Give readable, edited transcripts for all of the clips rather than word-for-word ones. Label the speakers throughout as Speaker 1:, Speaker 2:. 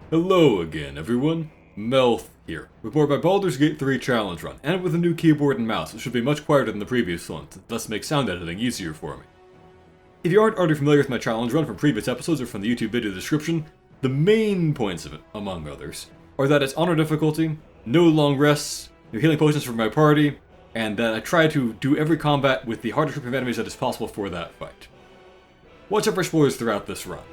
Speaker 1: Hello again, everyone. Melf here, with more by Baldur's Gate 3 challenge run, and with a new keyboard and mouse, which should be much quieter than the previous ones, and thus make sound editing easier for me. If you aren't already familiar with my challenge run from previous episodes or from the YouTube video description, the main points of it, among others, are that it's honor difficulty, no long rests, no healing potions for my party, and that I try to do every combat with the hardest grouping of enemies that is possible for that fight. Watch out for spoilers throughout this run.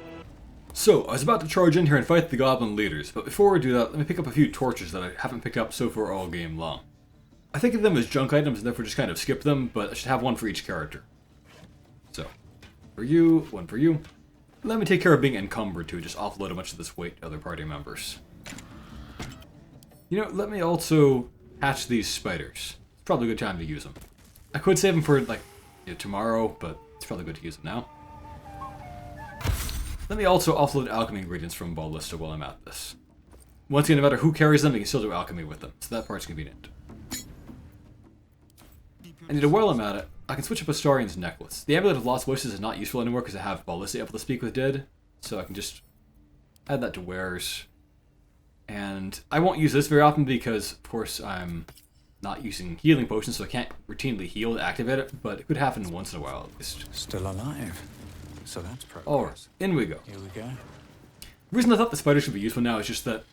Speaker 1: So, I was about to charge in here and fight the goblin leaders, but before we do that, let me pick up a few torches that I haven't picked up so far all game long. I think of them as junk items and therefore just kind of skip them, but I should have one for each character. So, for you, one for you. Let me take care of being encumbered too, just offload a bunch of this weight to other party members. You know, let me also hatch these spiders. It's probably a good time to use them. I could save them for, tomorrow, but it's probably good to use them now. Let me also offload alchemy ingredients from Ballista while I'm at this. Once again, no matter who carries them, you can still do alchemy with them, so that part's convenient. And while I'm at it, I can switch up Astarian's necklace. The Amulet of Lost Voices is not useful anymore because I have Ballista able to speak with dead, so I can just add that to wares. And I won't use this very often because, of course, I'm not using healing potions, so I can't routinely heal to activate it, but it could happen once in a while at least.
Speaker 2: Still alive. So that's progress.
Speaker 1: Alright, in we go.
Speaker 2: Here we go.
Speaker 1: The reason I thought the spiders should be useful now is just that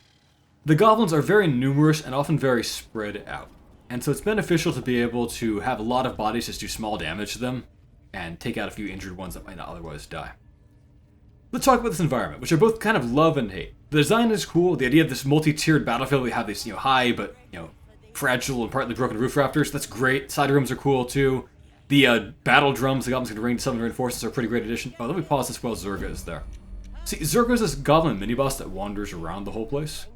Speaker 1: the goblins are very numerous and often very spread out. And so it's beneficial to be able to have a lot of bodies just do small damage to them and take out a few injured ones that might not otherwise die. Let's talk about this environment, which I both kind of love and hate. The design is cool. The idea of this multi-tiered battlefield, we have these, high but, fragile and partly broken roof rafters. That's great. Side rooms are cool too. The battle drums the goblins can ring to summon reinforcements are a pretty great addition. Oh, let me pause this while Zurga is there. See, Zurga is this goblin mini-boss that wanders around the whole place.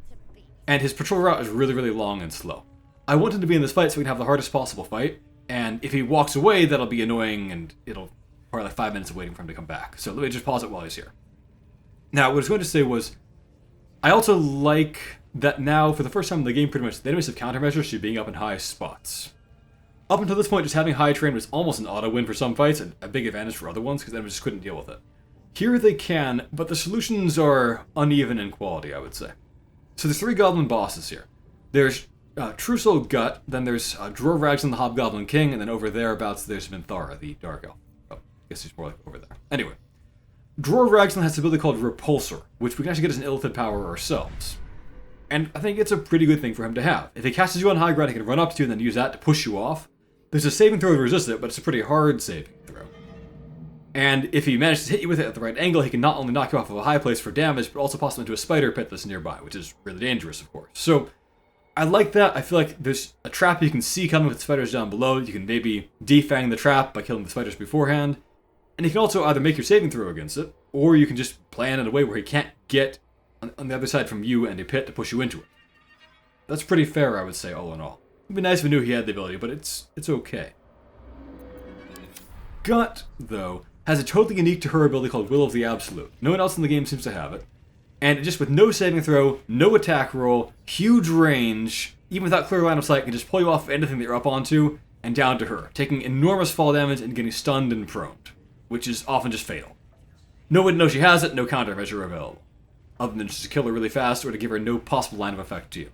Speaker 1: And his patrol route is really, really long and slow. I want him to be in this fight so we can have the hardest possible fight. And if he walks away, that'll be annoying and it'll probably 5 minutes of waiting for him to come back. So let me just pause it while he's here. Now, what I was going to say was, I also like that now, for the first time in the game, pretty much, the enemies have countermeasures to being up in high spots. Up until this point, just having high terrain was almost an auto-win for some fights, and a big advantage for other ones, because enemies just couldn't deal with it. Here they can, but the solutions are uneven in quality, I would say. So there's 3 goblin bosses here. There's True Soul Gut, then there's Dror Raglan the Hobgoblin King, and then over thereabouts there's Minthara, the Dark Elf. Oh, I guess he's more like over there. Anyway. Dror Raglan has an ability called Repulsor, which we can actually get as an illithid power ourselves. And I think it's a pretty good thing for him to have. If he casts you on high ground, he can run up to you and then use that to push you off. There's a saving throw to resist it, but it's a pretty hard saving throw. And if he manages to hit you with it at the right angle, he can not only knock you off of a high place for damage, but also possibly into a spider pit that's nearby, which is really dangerous, of course. So, I like that. I feel like there's a trap you can see coming with the spiders down below. You can maybe defang the trap by killing the spiders beforehand. And you can also either make your saving throw against it, or you can just plan in a way where he can't get on the other side from you and a pit to push you into it. That's pretty fair, I would say, all in all. It'd be nice if we knew he had the ability, but it's okay. Gut, though, has a totally unique to her ability called Will of the Absolute. No one else in the game seems to have it. And just with no saving throw, no attack roll, huge range, even without clear line of sight, can just pull you off of anything that you're up onto and down to her, taking enormous fall damage and getting stunned and proned, which is often just fatal. No one knows she has it, no countermeasure available, other than just to kill her really fast or to give her no possible line of effect to you.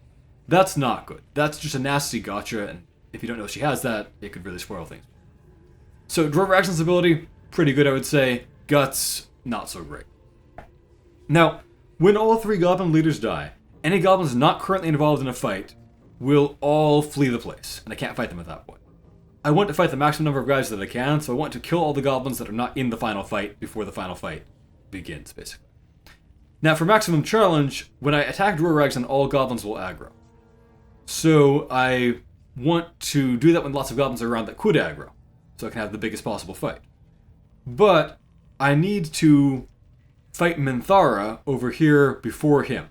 Speaker 1: That's not good. That's just a nasty gotcha, and if you don't know she has that, it could really spoil things. So, Dror Raglan's ability, pretty good, I would say. Guts, not so great. Now, when all 3 goblin leaders die, any goblins not currently involved in a fight will all flee the place, and I can't fight them at that point. I want to fight the maximum number of guys that I can, so I want to kill all the goblins that are not in the final fight before the final fight begins, basically. Now, for maximum challenge, when I attack Dror Raglan, all goblins will aggro. So I want to do that when lots of goblins are around that could aggro, so I can have the biggest possible fight. But I need to fight Minthara over here before him.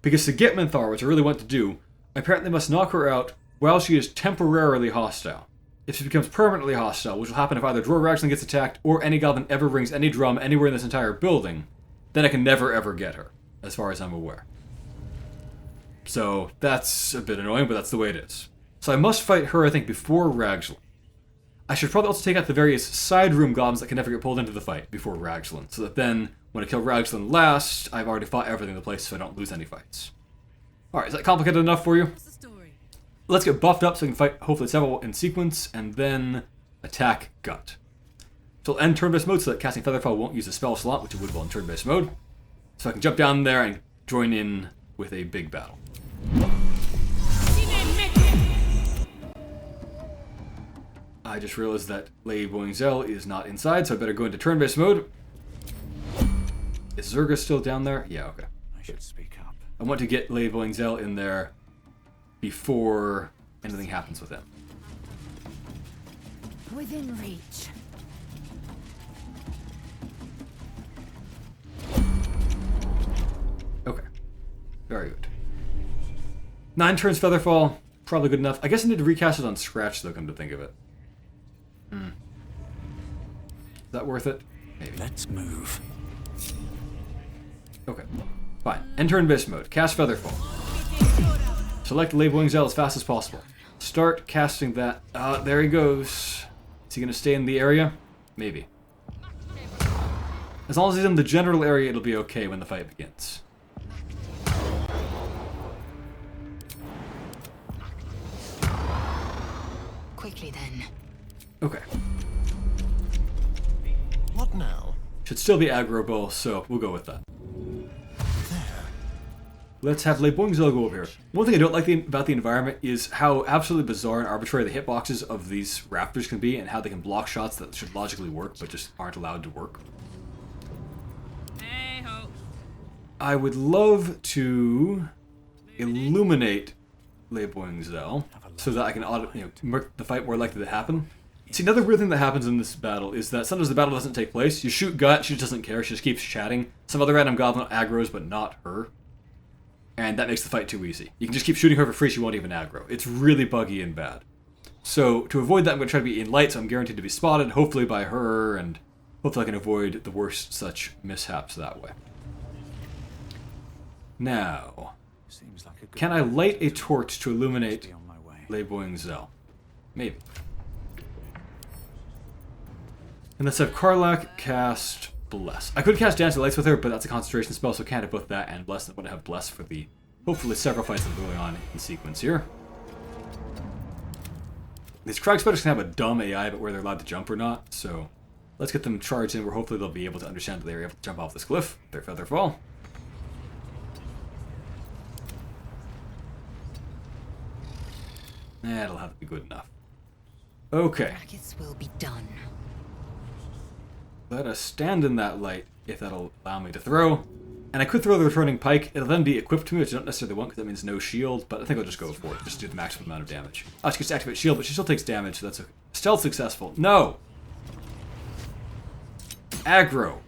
Speaker 1: Because to get Minthara, which I really want to do, I apparently must knock her out while she is temporarily hostile. If she becomes permanently hostile, which will happen if either Dror Raglan gets attacked or any goblin ever rings any drum anywhere in this entire building, then I can never ever get her, as far as I'm aware. So that's a bit annoying, but that's the way it is. So I must fight her, I think, before Raglan. I should probably also take out the various side room goblins that can never get pulled into the fight before Ragzlin, so that then, when I kill Ragzlin last, I've already fought everything in the place so I don't lose any fights. Alright, is that complicated enough for you? Let's get buffed up so we can fight hopefully several in sequence, and then attack Gut. So I'll end turn-based mode so that casting Featherfall won't use a spell slot, which it would while in turn-based mode. So I can jump down there and join in with a big battle. I just realized that Lady Boingzel is not inside, so I better go into turn-based mode. Is Zerga still down there? Yeah, okay.
Speaker 2: I should speak up.
Speaker 1: I want to get Lady Boingzel in there before anything happens with him.
Speaker 3: Within reach.
Speaker 1: Okay. Very good. 9 turns Featherfall. Probably good enough. I guess I need to recast it on Scratch, though, come to think of it. Is that worth it? Maybe.
Speaker 2: Let's move.
Speaker 1: Okay. Fine. Enter in Abyss mode. Cast Featherfall. Select Lady Boingzel as fast as possible. Start casting that. There he goes. Is he going to stay in the area? Maybe. As long as he's in the general area, it'll be okay when the fight begins.
Speaker 3: Quickly then.
Speaker 1: Okay.
Speaker 4: What now?
Speaker 1: Should still be aggro bow, so we'll go with that. Let's have Lady Boingzel go over here. One thing I don't like about the environment is how absolutely bizarre and arbitrary the hitboxes of these raptors can be and how they can block shots that should logically work but just aren't allowed to work. I would love to illuminate Lady Boingzel so that I can make the fight more likely to happen. See, another weird thing that happens in this battle is that sometimes the battle doesn't take place. You shoot Gut, she just doesn't care, she just keeps chatting. Some other random goblin aggroes, but not her. And that makes the fight too easy. You can just keep shooting her for free, she won't even aggro. It's really buggy and bad. So, to avoid that, I'm going to try to be in light, so I'm guaranteed to be spotted, hopefully by her, and hopefully I can avoid the worst such mishaps that way. Now,
Speaker 2: Seems like a good
Speaker 1: can I light a torch to illuminate
Speaker 2: be on my way.
Speaker 1: Lady Boingzel? Maybe. And let's have Karlach cast Bless. I could cast Dancing Lights with her, but that's a concentration spell, so I can't have both that and Bless. I want to have Bless for the, hopefully, several fights that are going on in sequence here. These Crag Spiders can have a dumb AI about where they're allowed to jump or not, so let's get them charged in where hopefully they'll be able to understand that they're able to jump off this cliff, their feather fall. That'll have to be good enough. Okay.
Speaker 3: Brackets will be done.
Speaker 1: Let us stand in that light, if that'll allow me to throw. And I could throw the returning pike. It'll then be equipped to me, which I don't necessarily want, because that means no shield, but I think I'll just go for it, just to do the maximum amount of damage. Oh, she gets to activate shield, but she still takes damage, so that's okay. Stealth successful. No! Aggro.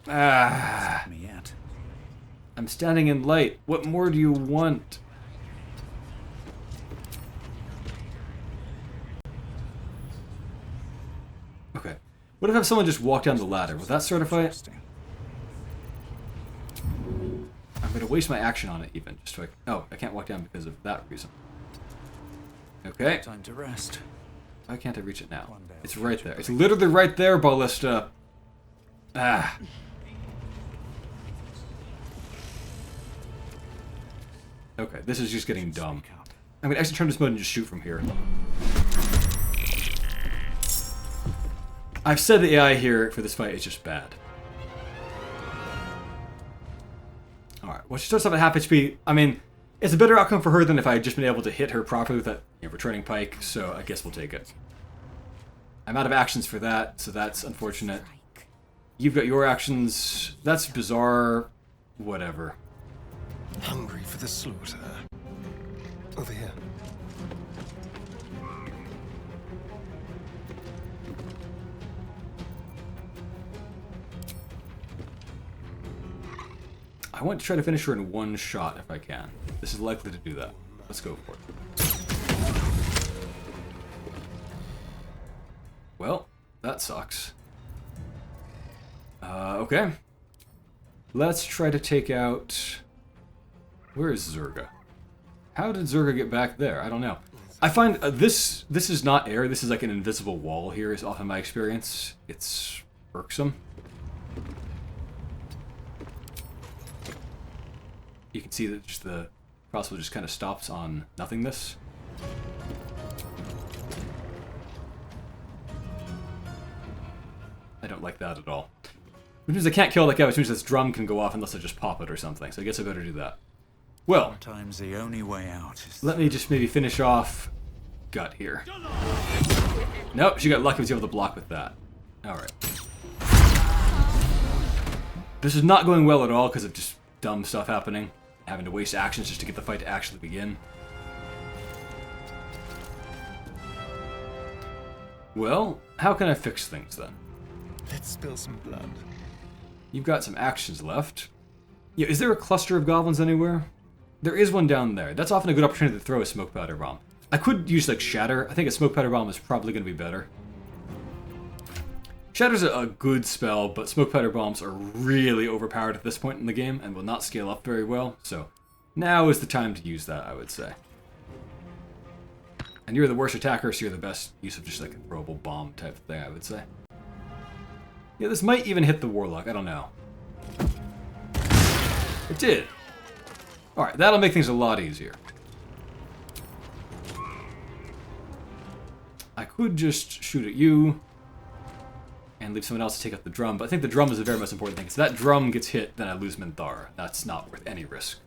Speaker 1: Ah.
Speaker 2: Me yet.
Speaker 1: I'm standing in light. What more do you want? Okay. What if someone just walked down the ladder? Would that certify it?
Speaker 2: Interesting.
Speaker 1: I'm going to waste my action on it even. Just to, oh, I can't walk down because of that reason. Okay.
Speaker 2: Time to rest.
Speaker 1: Why can't I reach it now?
Speaker 2: One day I'll
Speaker 1: It's
Speaker 2: reach
Speaker 1: right
Speaker 2: it.
Speaker 1: there. It's literally right there, Ballista. Ah. Okay, this is just getting dumb.
Speaker 2: Speak up.
Speaker 1: I'm going to actually turn this mode and just shoot from here. I've said the AI here for this fight is just bad. Alright, well she starts off at half HP. I mean, it's a better outcome for her than if I had just been able to hit her properly with that returning pike, so I guess we'll take it. I'm out of actions for that, so that's unfortunate. You've got your actions. That's bizarre. Whatever.
Speaker 4: Hungry for the slaughter. Over here.
Speaker 1: I want to try to finish her in one shot if I can. This is likely to do that. Let's go for it. Well, that sucks. Okay. Let's try to take out... Where is Zerga? How did Zerga get back there? I don't know. I find this is not air. This is like an invisible wall here, is often my experience. It's irksome. You can see that just the crossbow just kind of stops on nothingness. I don't like that at all. Which means I can't kill that guy, which means this drum can go off unless I just pop it or something. So I guess I better do that. Well,
Speaker 2: Sometimes the only way out is...
Speaker 1: let me just maybe finish off Gut here. Nope, she got lucky, was able to block with that. Alright. This is not going well at all because of just dumb stuff happening. Having to waste actions just to get the fight to actually begin. Well, how can I fix things then?
Speaker 4: Let's spill some blood.
Speaker 1: You've got some actions left. Yeah, is there a cluster of goblins anywhere? There is one down there. That's often a good opportunity to throw a smoke powder bomb. I could use like Shatter. I think a smoke powder bomb is probably going to be better. Shatter's a good spell, but smoke powder bombs are really overpowered at this point in the game and will not scale up very well, so now is the time to use that, I would say. And you're the worst attacker, so you're the best use of just like a throwable bomb type of thing, I would say. Yeah, this might even hit the Warlock, I don't know. It did! Alright, that'll make things a lot easier. I could just shoot at you and leave someone else to take up the drum, but I think the drum is the very most important thing. If that drum gets hit, then I lose Minthara. That's not worth any risk.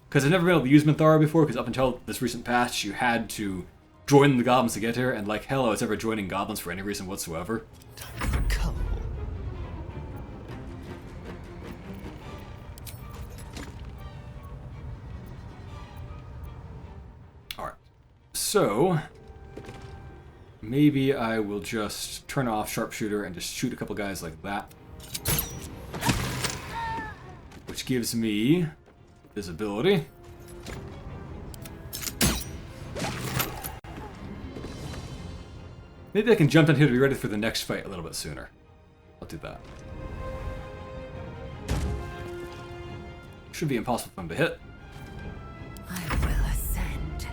Speaker 1: Because I've never been able to use Minthara before, because up until this recent patch, you had to join the goblins to get here, and like hell I was ever joining goblins for any reason whatsoever.
Speaker 4: Time for cull.
Speaker 1: Alright. So maybe I will just turn off Sharpshooter and just shoot a couple guys like that. Which gives me visibility. Maybe I can jump down here to be ready for the next fight a little bit sooner. I'll do that. Should be impossible for him to hit.
Speaker 3: I will ascend.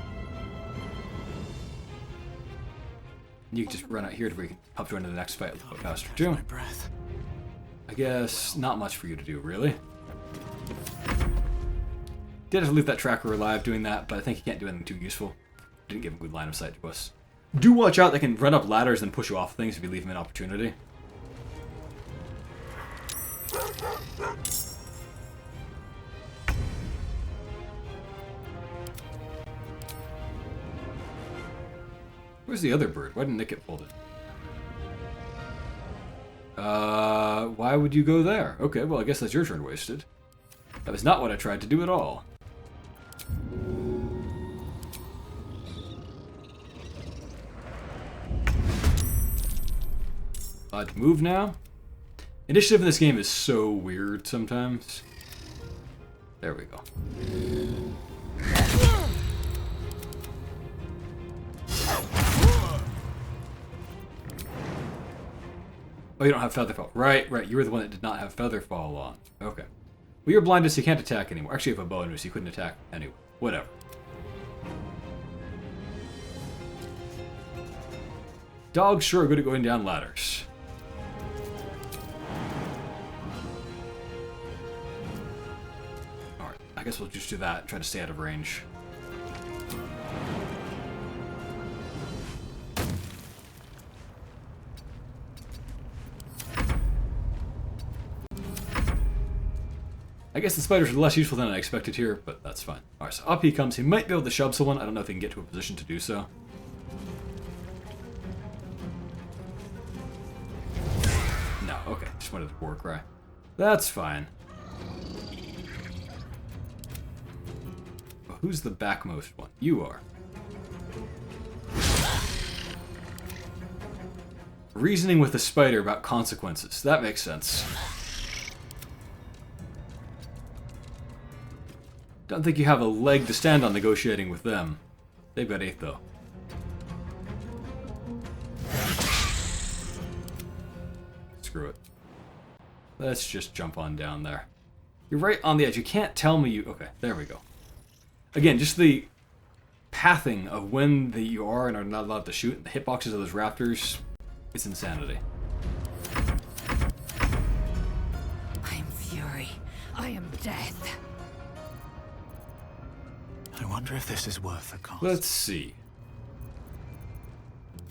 Speaker 1: You can just run out here to where you can help join to the next fight a little bit faster too.
Speaker 2: breath.
Speaker 1: I guess not much for you to do, really. Did have to leave that tracker alive doing that, but I think he can't do anything too useful. Didn't give him good line of sight to us. Do watch out, they can run up ladders and push you off things if you leave them an opportunity. Where's the other bird? Why didn't it get folded? Why would you go there? Okay, well I guess that's your turn wasted. That was not what I tried to do at all. Allowed to move now. Initiative in this game is so weird sometimes. There we go. Oh, you don't have Featherfall. Right, right. You were the one that did not have Featherfall on. Okay. Well, you're blinded, so you can't attack anymore. Actually, you have a bow and so you couldn't attack anyway. Whatever. Dogs sure are good at going down ladders. Alright, I guess we'll just do that and try to stay out of range. I guess the spiders are less useful than I expected here, but that's fine. Alright, so up he comes. He might be able to shove someone. I don't know if he can get to a position to do so. No, okay. Just wanted the war cry. That's fine. Well, who's the backmost one? You are. Reasoning with a spider about consequences. That makes sense. Don't think you have a leg to stand on negotiating with them. They've got 8 though. Screw it. Let's just jump on down there. You're right on the edge. You can't tell me you... Okay, there we go. Again, just the pathing of when you are and are not allowed to shoot, the hitboxes of those raptors, it's insanity.
Speaker 3: I am fury. I am death.
Speaker 2: I wonder if this is worth the cost.
Speaker 1: Let's see.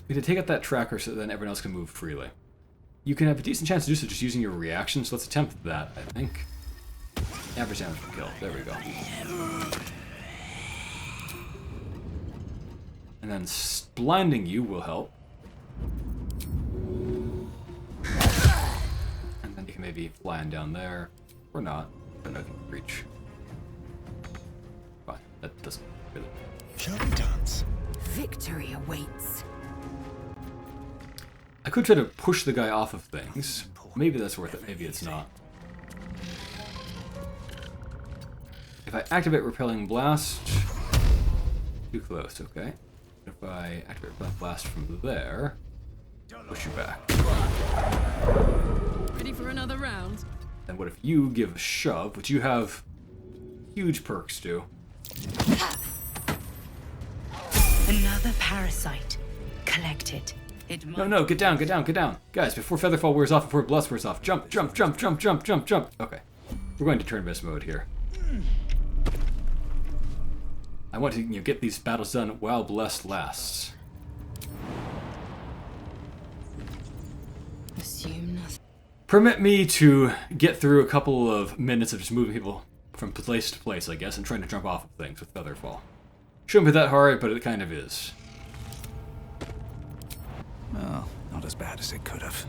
Speaker 1: We could take out that tracker so then everyone else can move freely. You can have a decent chance to do so just using your reaction, so let's attempt that, I think. Average damage per kill. There we go. And then blinding you will help. And then you can maybe fly down there. Or not. But I can reach. Fine. That doesn't really...
Speaker 4: Shall we dance?
Speaker 3: Victory awaits.
Speaker 1: I could try to push the guy off of things. Maybe that's worth it. Maybe it's not. If I activate Repelling Blast... Too close, okay. If I activate Repelling Blast from there... Push you back.
Speaker 5: Ready for another round?
Speaker 1: And what if you give a shove, which you have huge perks to?
Speaker 3: Another parasite. Collected. It might...
Speaker 1: No, get down, get down, get down. Guys, before Featherfall wears off, before Bless wears off, jump, jump, jump, jump, jump, jump, jump. Okay. We're going to turn-based mode here. I want to get these battles done while Bless lasts.
Speaker 3: Assume nothing.
Speaker 1: Permit me to get through a couple of minutes of just moving people from place to place, I guess, and trying to jump off of things with Featherfall. Shouldn't be that hard, but it kind of is.
Speaker 2: Well, not as bad as it could have.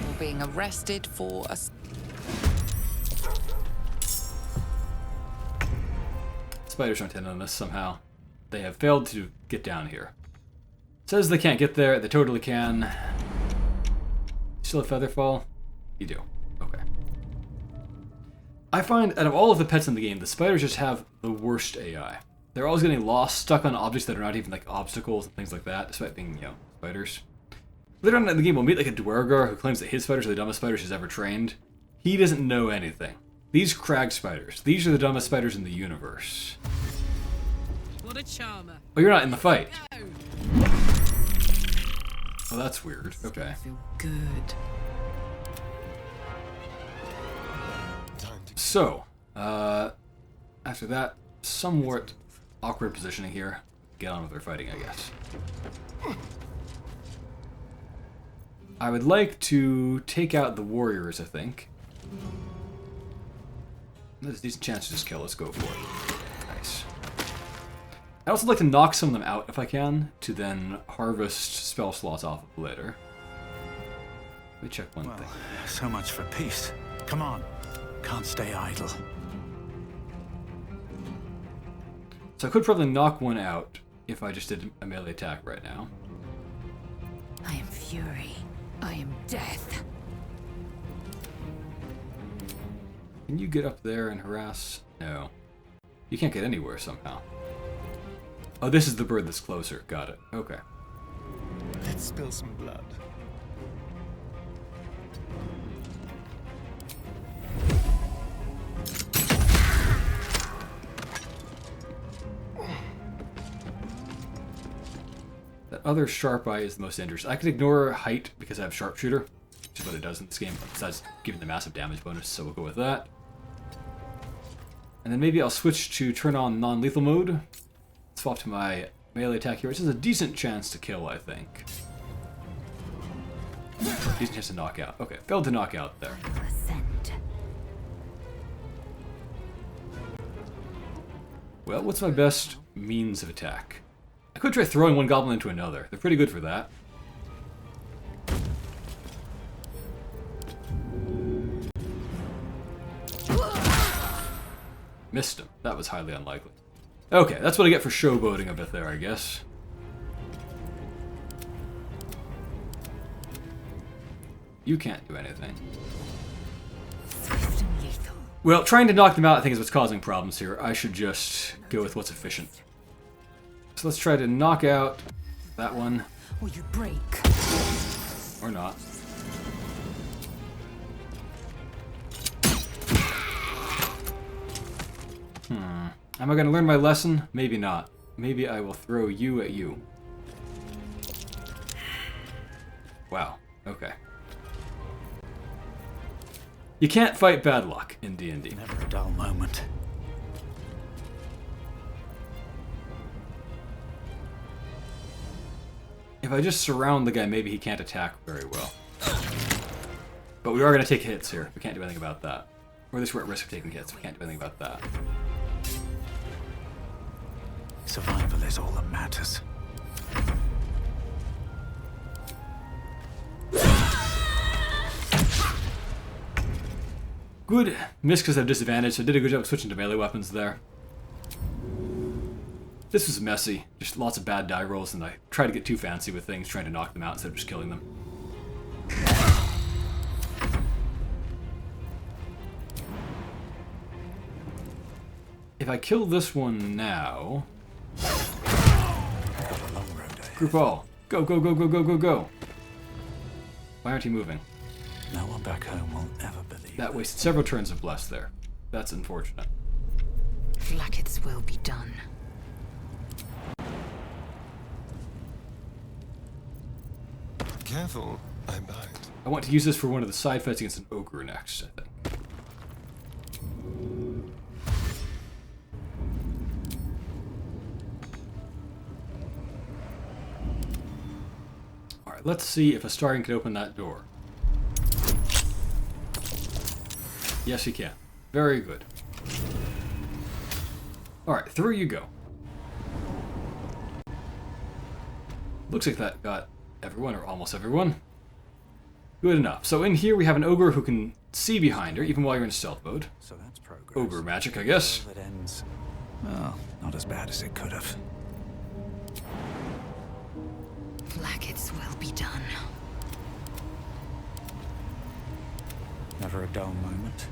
Speaker 6: You're being arrested for a...
Speaker 1: Spiders aren't in on this somehow. They have failed to get down here. Says they can't get there. They totally can. Still have Featherfall? You do. Okay. I find out of all of the pets in the game, the spiders just have the worst AI. They're always getting lost, stuck on objects that are not even like obstacles and things like that, despite being, you know, spiders. Later on in the game, we'll meet like a Dwergar who claims that his spiders are the dumbest spiders he's ever trained. He doesn't know anything. These crag spiders, these are the dumbest spiders in the universe.
Speaker 5: What a charmer.
Speaker 1: Oh, you're not in the fight.
Speaker 5: Go.
Speaker 1: Oh, that's weird. Okay.
Speaker 3: Feel good.
Speaker 4: Time to
Speaker 1: So, after that somewhat awkward positioning here, get on with their fighting, I guess. I would like to take out the warriors, I think. There's a decent chance to just kill. Let's go for it. Nice. I'd also like to knock some of them out if I can, to then harvest spell slots off of later. Let me check one
Speaker 2: Well,
Speaker 1: thing.
Speaker 2: so much for peace. Come on. Can't stay idle.
Speaker 1: So I could probably knock one out if I just did a melee attack right now.
Speaker 3: I am fury. I am death.
Speaker 1: Can you get up there and harass? No. You can't get anywhere somehow. Oh, this is the bird that's closer. Got it. Okay.
Speaker 4: let's spill some blood.
Speaker 1: That other sharp eye is the most dangerous. I can ignore height because I have sharpshooter, which is what it does in this game, besides giving the massive damage bonus, so we'll go with that. And then maybe I'll switch to turn on non-lethal mode. Swap to my melee attack here, which is a decent chance to kill, I think. Decent chance to knock out. Okay, failed to knock out there.
Speaker 3: I will ascend.
Speaker 1: Well, what's my best means of attack? I could try throwing one goblin into another. They're pretty good for that. Missed him. That was highly unlikely. Okay, that's what I get for showboating a bit there, I guess. You can't do anything.
Speaker 3: Swift and lethal.
Speaker 1: Well, trying to knock them out I think is what's causing problems here. I should just go with what's efficient. So let's try to knock out that one.
Speaker 3: Or you break.
Speaker 1: Or not. Am I going to learn my lesson? Maybe not. Maybe I will throw you at you. Wow. Okay. You can't fight bad luck in D&D.
Speaker 2: Never a dull moment.
Speaker 1: If I just surround the guy, maybe he can't attack very well. But we are going to take hits here. We can't do anything about that. Or at least we're at risk of taking hits. We can't do anything about that.
Speaker 2: Survival is all that matters.
Speaker 1: Good. Missed because I have disadvantage, so I did a good job of switching to melee weapons there. This was messy. Just lots of bad die rolls, and I tried to get too fancy with things, trying to knock them out instead of just killing them. If I kill this one now... Group all. Go, go, go, go, go, go, go. Why aren't he moving?
Speaker 2: No one back home will ever believe
Speaker 1: That wasted several turns of bless there. That's unfortunate.
Speaker 3: Flacket's will be done.
Speaker 4: Careful, I bite.
Speaker 1: I want to use this for one of the side fights against an ogre next, I think. Alright, let's see if a Astarion can open that door. Yes, he can. Very good. Alright, through you go. Looks like that got everyone, or almost everyone. Good enough. So in here we have an ogre who can see behind her, even while you're in stealth mode.
Speaker 2: So that's progress.
Speaker 1: Ogre magic, I guess.
Speaker 2: That ends. Well, not as bad as it could have.
Speaker 3: Flacket's will be done.
Speaker 2: Never a dull moment.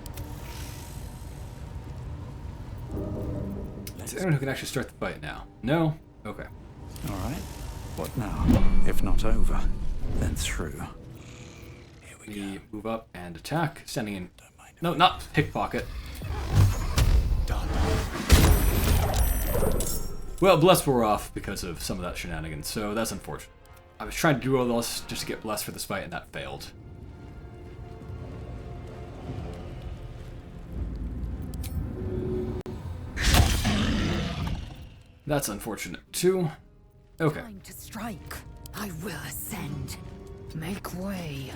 Speaker 1: Is there anyone who can actually start the fight now? No? Okay.
Speaker 2: All right. What now? If not over, then through. Here we
Speaker 1: We
Speaker 2: go.
Speaker 1: move up and attack, standing in...
Speaker 2: Don't mind.
Speaker 1: No, not pickpocket.
Speaker 2: Done.
Speaker 1: Well, Bless wore off because of some of that shenanigans, so that's unfortunate. I was trying to do all this just to get Bless for this fight, and that failed. That's unfortunate, too. Okay.
Speaker 3: Time to strike. I will ascend. Make way.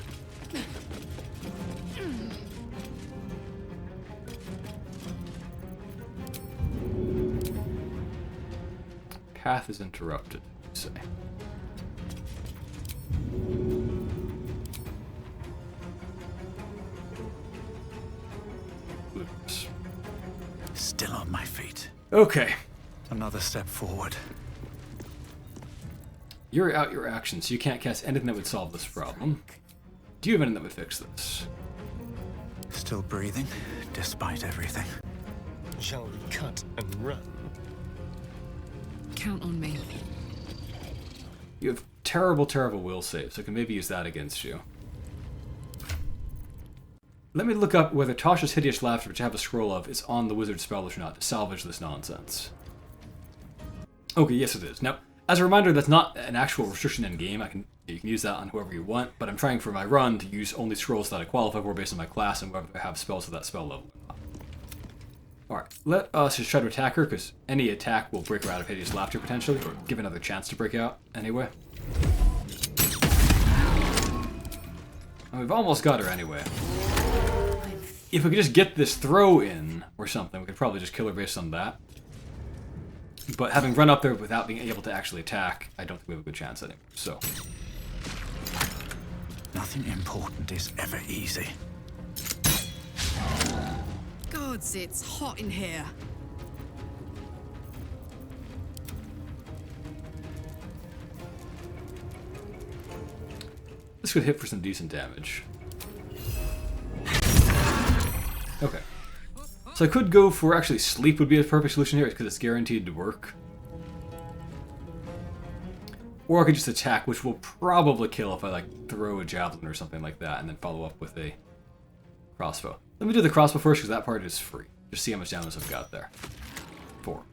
Speaker 1: Path is interrupted, you say. Oops.
Speaker 2: Still on my feet.
Speaker 1: Okay.
Speaker 2: Another step forward.
Speaker 1: You're out your action, so you can't cast anything that would solve this problem. Do you have anything that would fix this?
Speaker 2: Still breathing, despite everything.
Speaker 4: Shall we cut and run?
Speaker 5: Count on me.
Speaker 1: You have terrible, terrible will saves, so I can maybe use that against you. Let me look up whether Tasha's Hideous Laughter, which I have a scroll of, is on the wizard spell list or not to salvage this nonsense. Okay, yes it is. Now, as a reminder, that's not an actual restriction in game. You can use that on whoever you want, but I'm trying for my run to use only scrolls that I qualify for based on my class and whether I have spells of that spell level or not. Alright, let us just try to attack her, because any attack will break her out of Hideous Laughter potentially, or give another chance to break out anyway. And we've almost got her anyway. If we could just get this throw in, or something, we could probably just kill her based on that. But having run up there without being able to actually attack, I don't think we have a good chance at him, so.
Speaker 2: Nothing important is ever easy.
Speaker 5: Gods, it's hot in here.
Speaker 1: This could hit for some decent damage. Okay. So I could go for, actually, sleep would be a perfect solution here, because it's guaranteed to work. Or I could just attack, which will probably kill if I, like, throw a javelin or something like that, and then follow up with a crossbow. Let me do the crossbow first, because that part is free. Just see how much damage I've got there. 4.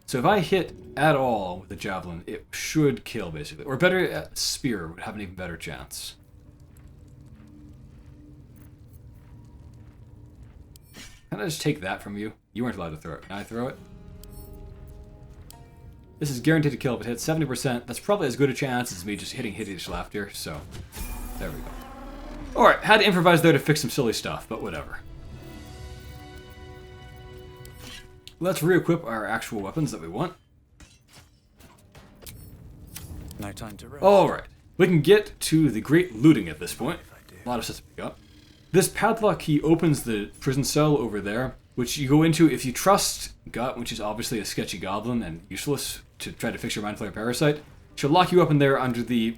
Speaker 1: So if I hit at all with a javelin, it should kill, basically. Or better, a spear would have an even better chance. Can I just take that from you? You weren't allowed to throw it. Can I throw it? This is guaranteed to kill if it hits 70%. That's probably as good a chance as me just hitting hideous laughter, so there we go. Alright, had to improvise there to fix some silly stuff, but whatever. Let's re-equip our actual weapons that we want.
Speaker 2: No time to rest.
Speaker 1: Alright, we can get to the great looting at this point. A lot of stuff to pick up. This padlock key opens the prison cell over there, which you go into if you trust Gut, which is obviously a sketchy goblin and useless to try to fix your Mind Flayer parasite. She'll lock you up in there under the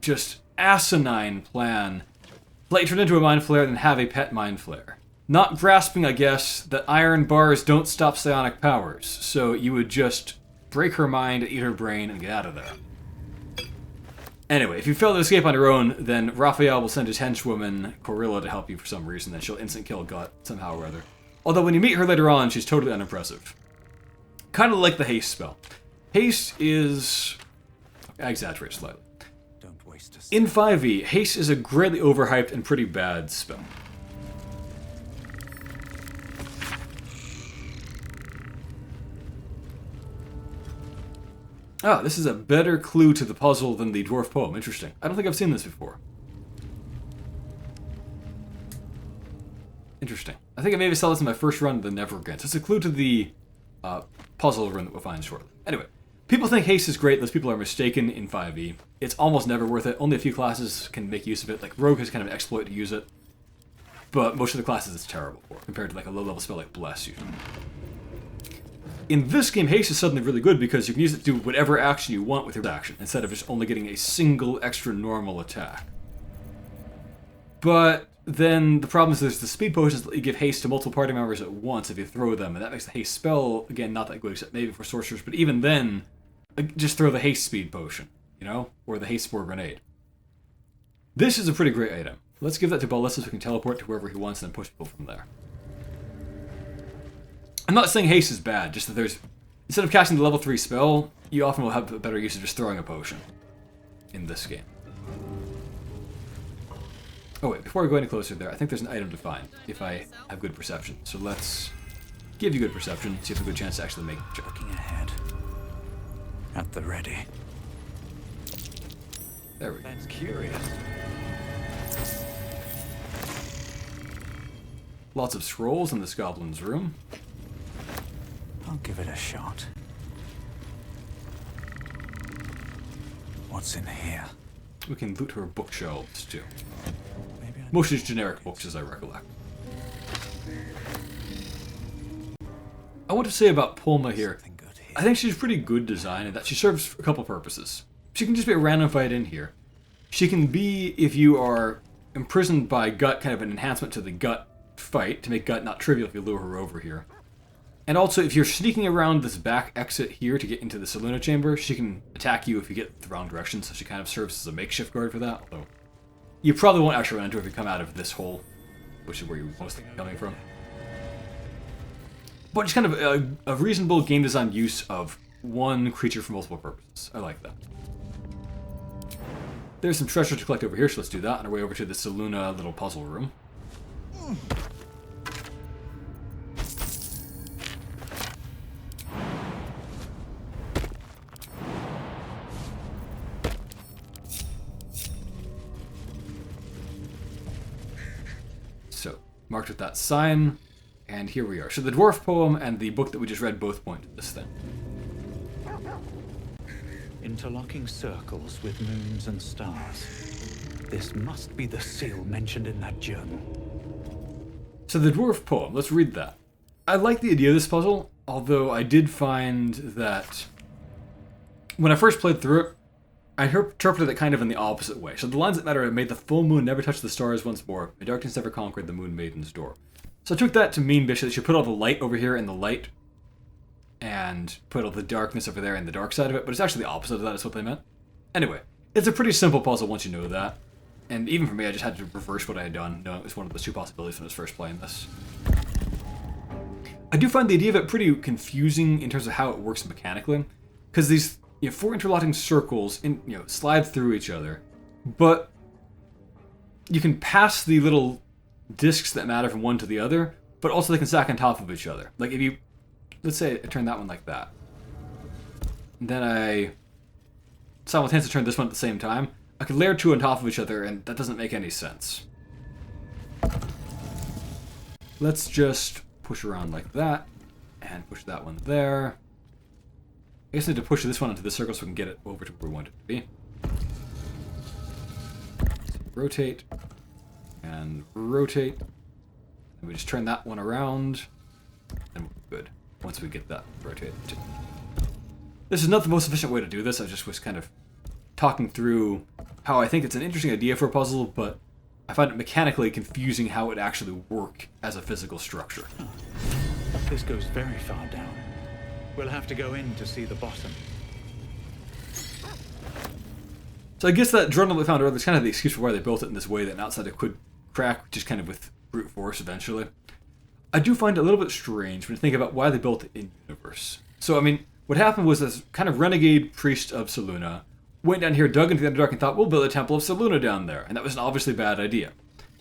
Speaker 1: just asinine plan. Let you turn into a Mind Flayer, then have a pet Mind Flayer. Not grasping, I guess, that iron bars don't stop psionic powers, so you would just break her mind, eat her brain, and get out of there. Anyway, if you fail to escape on your own, then Raphael will send his henchwoman, Corilla, to help you for some reason, then she'll instant kill Gut somehow or other. Although when you meet her later on, she's totally unimpressive. Kind of like the haste spell. Haste is... I exaggerate slightly.
Speaker 2: Don't waste a
Speaker 1: In 5e, haste is a greatly overhyped and pretty bad spell. Ah, this is a better clue to the puzzle than the dwarf poem. Interesting. I don't think I've seen this before. Interesting. I think I maybe saw this in my first run of the Never Again. So it's a clue to the puzzle run that we'll find shortly. Anyway, people think haste is great. Those people are mistaken in 5e. It's almost never worth it. Only a few classes can make use of it. Like Rogue has kind of an exploit to use it. But most of the classes it's terrible for, compared to like a low-level spell like Bless usually. In this game, haste is suddenly really good because you can use it to do whatever action you want with your action, instead of just only getting a single extra normal attack. But then the problem is there's the speed potions that you give haste to multiple party members at once if you throw them, and that makes the haste spell, again, not that good, except maybe for sorcerers, but even then, just throw the haste speed potion, you know? Or the haste spore grenade. This is a pretty great item. Let's give that to Ballista so we can teleport to wherever he wants and then push people from there. I'm not saying haste is bad, just that there's... Instead of casting the level 3 spell, you often will have a better use of just throwing a potion in this game. Oh wait, before we go any closer there, I think there's an item to find, if I have good perception. So let's give you good perception, see if we have a good chance to actually make the check.
Speaker 2: Looking ahead. At the ready.
Speaker 1: There we go.
Speaker 2: That's curious.
Speaker 1: Lots of scrolls in this goblin's room.
Speaker 2: I'll give it a shot. What's in here?
Speaker 1: We can loot her bookshelves too.
Speaker 2: Maybe I...
Speaker 1: Mostly generic books as I recollect. I want to say about Pulma here,
Speaker 2: Something good here.
Speaker 1: I think she's pretty good design in that she serves a couple purposes. She can just be a random fight in here. She can be, if you are imprisoned by Gut, kind of an enhancement to the Gut fight, to make Gut not trivial if you lure her over here. And also, if you're sneaking around this back exit here to get into the Saluna chamber, she can attack you if you get the wrong direction, so she kind of serves as a makeshift guard for that, although you probably won't actually run into her if you come out of this hole, which is where you're mostly coming from. But just kind of a reasonable game design use of one creature for multiple purposes. I like that. There's some treasure to collect over here, so let's do that on our way over to the Saluna little puzzle room. So, marked with that sign, and here we are. So the dwarf poem and the book that we just read both point to this thing.
Speaker 2: Interlocking circles with moons and stars. This must be the seal mentioned in that journal.
Speaker 1: So the dwarf poem, let's read that. I like the idea of this puzzle, although I did find that when I first played through it, I interpreted it kind of in the opposite way. So the lines that matter are, may the full moon never touch the stars once more, may darkness never conquer the moon maiden's door. So I took that to mean basically that you put all the light over here in the light, and put all the darkness over there in the dark side of it, but it's actually the opposite of that is what they meant. Anyway, it's a pretty simple puzzle once you know that. And even for me, I just had to reverse what I had done, knowing it was one of the two possibilities when I was first playing this. I do find the idea of it pretty confusing in terms of how it works mechanically, because these 4 interlocking circles slide through each other, but you can pass the little discs that matter from one to the other, but also they can stack on top of each other. Like if you, let's say I turn that one like that, and then I simultaneously turn this one at the same time, I could layer 2 on top of each other, and that doesn't make any sense. Let's just push around like that, and push that one there. I guess I need to push this one into this circle so we can get it over to where we want it to be. So rotate, and rotate. And we just turn that one around, and we're good, once we get that rotated too. This is not the most efficient way to do this. I just was kind of talking through how I think it's an interesting idea for a puzzle, but I find it mechanically confusing how it would actually work as a physical structure.
Speaker 2: This goes very far down. We'll have to go in to see the bottom.
Speaker 1: So I guess that journal we found earlier is kind of the excuse for why they built it in this way, that an outsider could crack, just kind of with brute force eventually. I do find it a little bit strange when you think about why they built it in universe. So, I mean, what happened was this kind of renegade priest of Selûne went down here, dug into the Underdark, and thought, we'll build a temple of Selûne down there. And that was an obviously bad idea.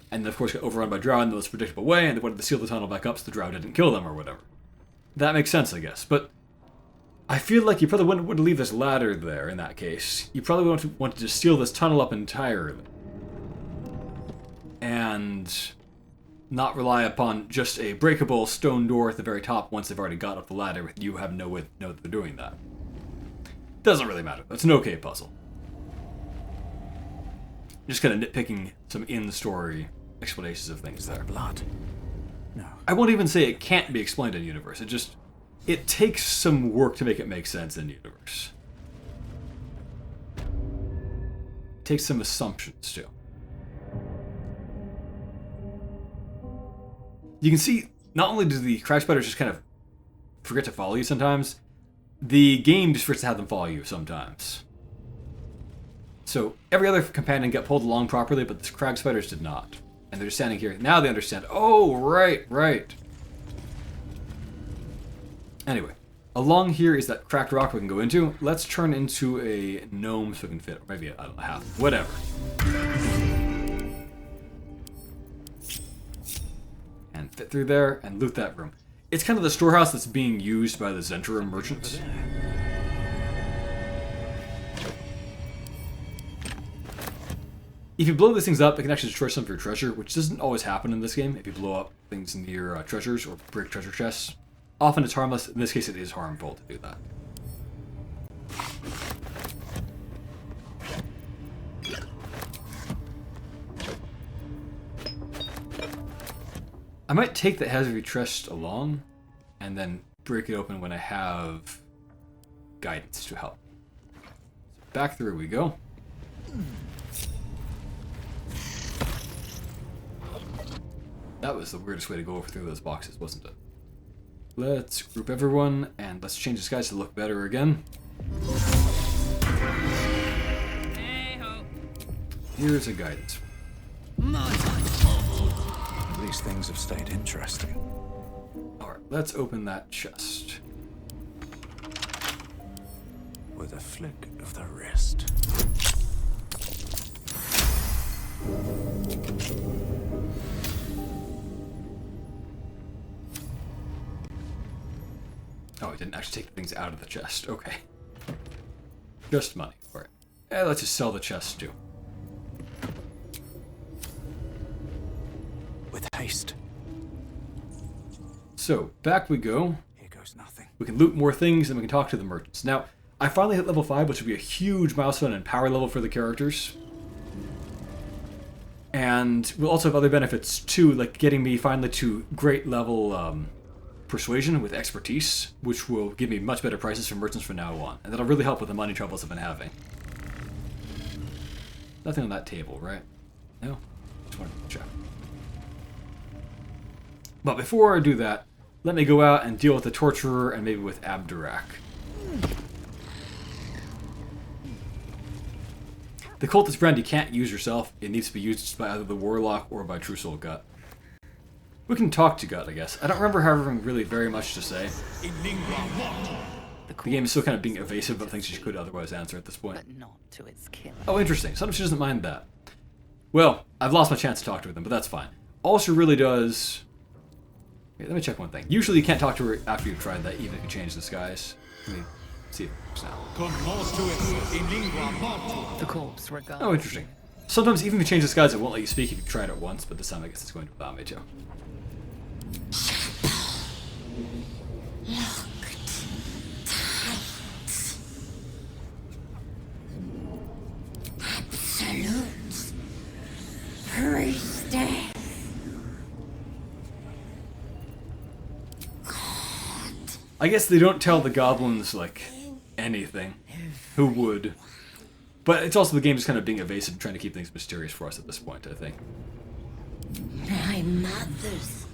Speaker 1: And then, of course, got overrun by Drow in the most predictable way, and they wanted to seal the tunnel back up so the Drow didn't kill them or whatever. That makes sense, I guess. But I feel like you probably wouldn't want to leave this ladder there in that case. You probably want to just seal this tunnel up entirely. And not rely upon just a breakable stone door at the very top once they've already got up the ladder with you have no way to know that they're doing that. Doesn't really matter. It's an okay puzzle. Just kind of nitpicking some in-story explanations of things there.
Speaker 2: Blood. No.
Speaker 1: I won't even say it can't be explained in universe. It takes some work to make it make sense in universe. It takes some assumptions too. You can see, not only do the crack spiders just kind of forget to follow you sometimes, the game just forgets to have them follow you sometimes. So every other companion got pulled along properly, but the crag spiders did not. And they're just standing here. Now they understand. Oh, right. Anyway, along here is that cracked rock we can go into. Let's turn into a gnome so we can fit, or maybe, I don't know, half. Whatever. And fit through there and loot that room. It's kind of the storehouse that's being used by the Zentrum merchants. If you blow these things up, it can actually destroy some of your treasure, which doesn't always happen in this game if you blow up things near treasures or break treasure chests. Often it's harmless. In this case, it is harmful to do that. I might take the heavy chest along and then break it open when I have guidance to help. So back through we go. That was the weirdest way to go through those boxes, wasn't it? Let's group everyone, and let's change this guys to look better again.
Speaker 5: Hey-ho.
Speaker 1: Here's a guidance.
Speaker 2: At least things have stayed interesting.
Speaker 1: Alright, let's open that chest.
Speaker 2: With a flick of the wrist.
Speaker 1: Oh, I didn't actually take the things out of the chest. Okay. Just money. Alright. Let's just sell the chest too.
Speaker 2: With haste.
Speaker 1: So, back we go.
Speaker 2: Here goes nothing.
Speaker 1: We can loot more things and we can talk to the merchants. Now, I finally hit level 5, which would be a huge milestone and power level for the characters. And we'll also have other benefits too, like getting me finally to great level persuasion with expertise, which will give me much better prices from merchants from now on. And that'll really help with the money troubles I've been having. Nothing on that table, right? No? Just wanted to check. But before I do that, let me go out and deal with the torturer and maybe with Abdirak. The cultist brand you can't use yourself. It needs to be used by either the warlock or by True Soul Gut. We can talk to God, I guess. I don't remember having really very much to say. The game is still kind of being evasive about things she could otherwise answer at this point.
Speaker 3: But not to its killer.
Speaker 1: Oh, interesting. Sometimes she doesn't mind that. Well, I've lost my chance to talk to her then, but that's fine. All she really does... Wait, let me check one thing. Usually you can't talk to her after you've tried that, even if you change disguise. Let me see if it works now.
Speaker 3: The corpse regards.
Speaker 1: Oh, interesting. Sometimes even if you change disguise, it won't let you speak if you've tried it once, but this time I guess it's going to allow me to.
Speaker 3: Absolute. Praise death.
Speaker 1: I guess they don't tell the goblins, like, anything. Who would? But it's also the game just kind of being evasive and trying to keep things mysterious for us at this point, I think.
Speaker 3: My mother's.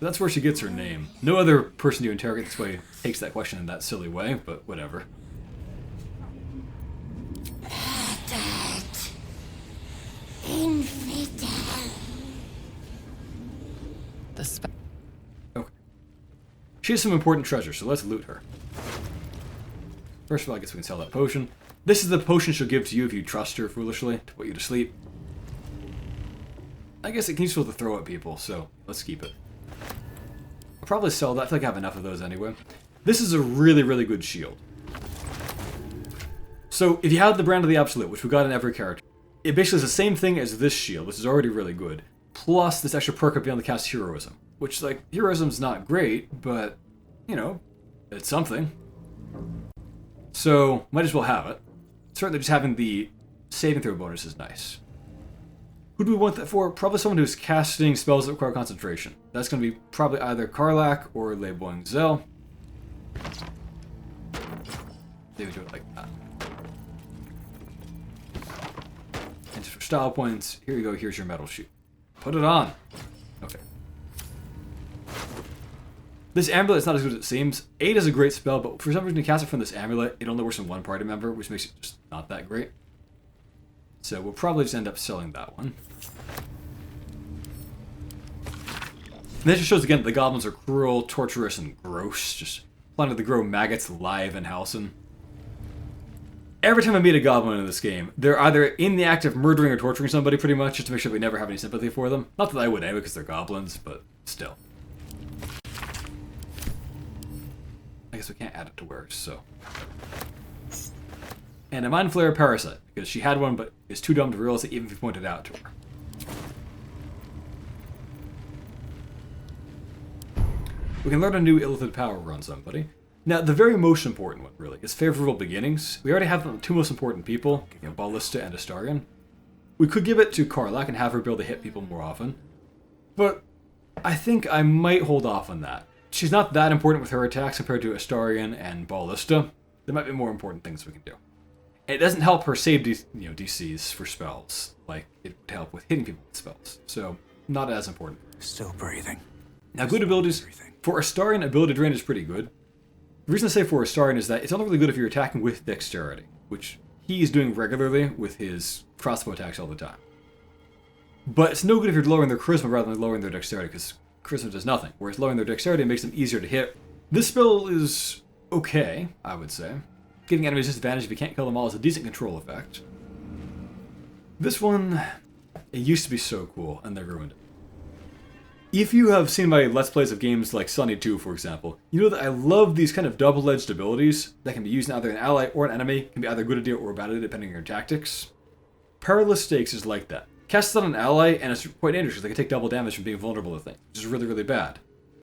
Speaker 1: That's where she gets her name. No other person you interrogate this way takes that question in that silly way, but whatever.
Speaker 3: Dead. Infidel.
Speaker 6: The spell.
Speaker 1: Okay. She has some important treasure, so let's loot her. First of all, I guess we can sell that potion. This is the potion she'll give to you if you trust her foolishly to put you to sleep. I guess it can be useful to throw at people, so let's keep it. I'll probably sell that. I feel like I have enough of those anyway. This is a really, really good shield. So if you have the Brand of the Absolute, which we got in every character, it basically is the same thing as this shield, which is already really good, plus this extra perk of being able to cast Heroism, which, like, Heroism's not great, but, you know, it's something. So, might as well have it. Certainly just having the saving throw bonus is nice. Who do we want that for? Probably someone who's casting spells that require concentration. That's going to be probably either Karlach or Le Boingzel. They would do it like that. And just for style points, here you go, here's your metal sheet. Put it on. Okay. This amulet is not as good as it seems. 8 is a great spell, but for some reason you cast it from this amulet, it only works on one party member, which makes it just not that great. So we'll probably just end up selling that one. And this just shows again that the goblins are cruel, torturous, and gross. Just planning to grow maggots live in Halcyon. Every time I meet a goblin in this game, they're either in the act of murdering or torturing somebody pretty much, just to make sure we never have any sympathy for them. Not that I would anyway, because they're goblins, but still. I guess we can't add it to hers, so. And a Mind Flayer Parasite, because she had one but is too dumb to realize it even if you pointed it out to her. We can learn a new illithid power on somebody. Now, the very most important one, really, is Favorable Beginnings. We already have the two most important people, Ballista and Astarion. We could give it to Karlach and have her be able to hit people more often. But I think I might hold off on that. She's not that important with her attacks compared to Astarion and Ballista. There might be more important things we can do. It doesn't help her save DCs for spells, like it would help with hitting people with spells. So, not as important.
Speaker 2: Still breathing.
Speaker 1: Now, good abilities. For Astarion, Ability Drain is pretty good. The reason I say for Astarion is that it's only really good if you're attacking with Dexterity, which he is doing regularly with his crossbow attacks all the time. But it's no good if you're lowering their Charisma rather than lowering their Dexterity, because Charisma does nothing, whereas lowering their Dexterity makes them easier to hit. This spell is okay, I would say. Giving enemies disadvantage if you can't kill them all is a decent control effect. This one, it used to be so cool, and they ruined it. If you have seen my Let's Plays of games like Sunny 2, for example, you know that I love these kind of double-edged abilities that can be used in either an ally or an enemy, can be either a good idea or a bad idea depending on your tactics. Perilous Stakes is like that. Cast it on an ally, and it's quite dangerous because they can take double damage from being vulnerable to things, which is really, really bad.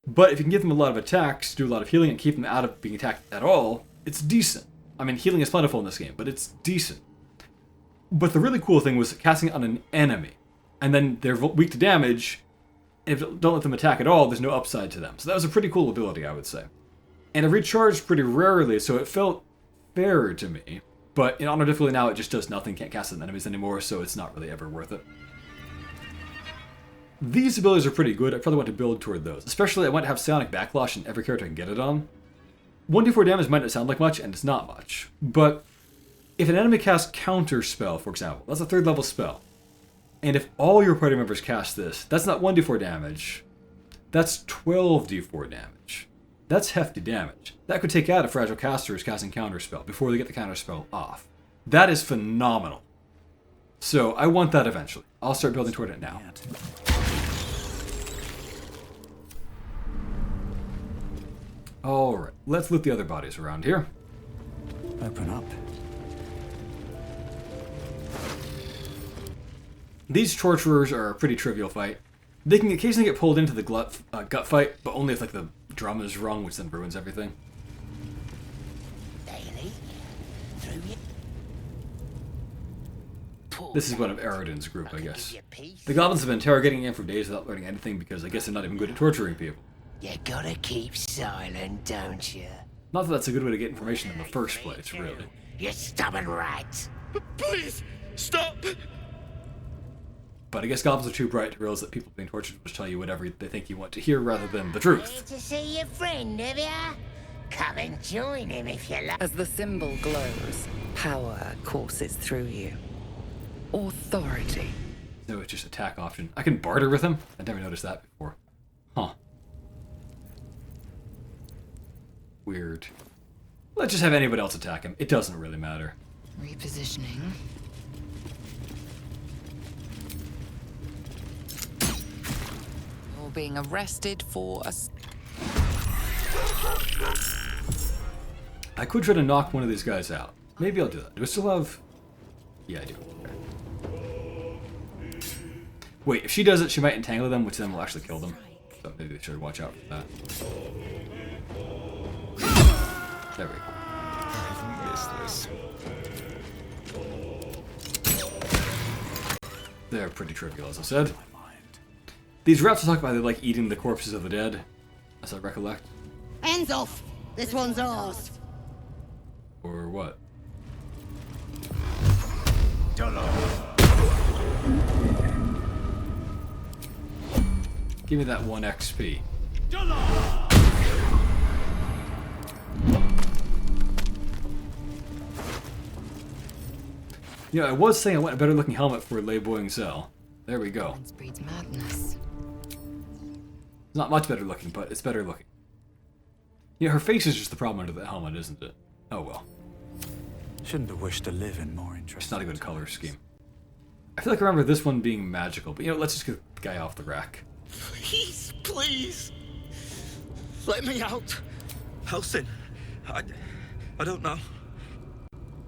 Speaker 1: But if you can give them a lot of attacks, do a lot of healing, and keep them out of being attacked at all, it's decent. I mean, healing is plentiful in this game, but it's decent. But the really cool thing was casting it on an enemy, and then they're weak to damage, and if you don't let them attack at all, there's no upside to them. So that was a pretty cool ability, I would say. And it recharged pretty rarely, so it felt fair to me. But in Honor difficulty now, it just does nothing, can't cast it on enemies anymore, so it's not really ever worth it. These abilities are pretty good. I probably want to build toward those. Especially, I want to have Psionic Backlash in every character I can get it on. 1d4 damage might not sound like much, and it's not much. But if an enemy casts Counter Spell, for example, that's a 3rd level spell. And if all your party members cast this, that's not 1d4 damage, That's 12d4 damage. That's hefty damage. That could take out a fragile caster who's casting counterspell before they get the counterspell off. That is phenomenal. So I want that eventually. I'll start building toward it now. Alright, let's loot the other bodies around here.
Speaker 2: Open up.
Speaker 1: These torturers are a pretty trivial fight. They can occasionally get pulled into the gut fight, but only if like the drum is rung, which then ruins everything. This is one of Eridan's group, I guess. The goblins have been interrogating him for days without learning anything because I guess they're not even good at torturing people.
Speaker 7: You gotta keep silent, don't you?
Speaker 1: Not that that's a good way to get information in the first place, really.
Speaker 7: You stubborn rat.
Speaker 8: Please, stop!
Speaker 1: But I guess goblins are too bright to realize that people being tortured will just tell you whatever they think you want to hear rather than the truth.
Speaker 7: Here to see your friend, have ya? Come and join him if you like.
Speaker 3: As the symbol glows, power courses through you. Authority.
Speaker 1: No, it's just attack option. I can barter with him? I never noticed that before. Huh. Weird. Let's just have anybody else attack him. It doesn't really matter.
Speaker 3: Repositioning.
Speaker 6: You're being arrested for a...
Speaker 1: I could try to knock one of these guys out. Maybe I'll do that. Do I still have... Yeah, I do. Okay. Wait, if she does it, she might entangle them, which then will actually kill them. So maybe they should watch out for that. There we go.
Speaker 4: I've missed this.
Speaker 1: They're pretty trivial, as I said. These rats will talk about they like eating the corpses of the dead, as I recollect.
Speaker 9: Hands off! This one's ours!
Speaker 1: Or what? Give me that 1 XP. You know, I was saying I want a better looking helmet for Lei Boing Zell. There we go.
Speaker 3: Breeds madness.
Speaker 1: It's not much better looking, but it's better looking. Yeah, her face is just the problem under the helmet, isn't it? Oh well.
Speaker 2: Shouldn't have wished to live in more interesting.
Speaker 1: It's not a good color scheme. I feel like I remember this one being magical, but you know, let's just get the guy off the rack.
Speaker 8: Please, please. Let me out. Helsing. I don't know.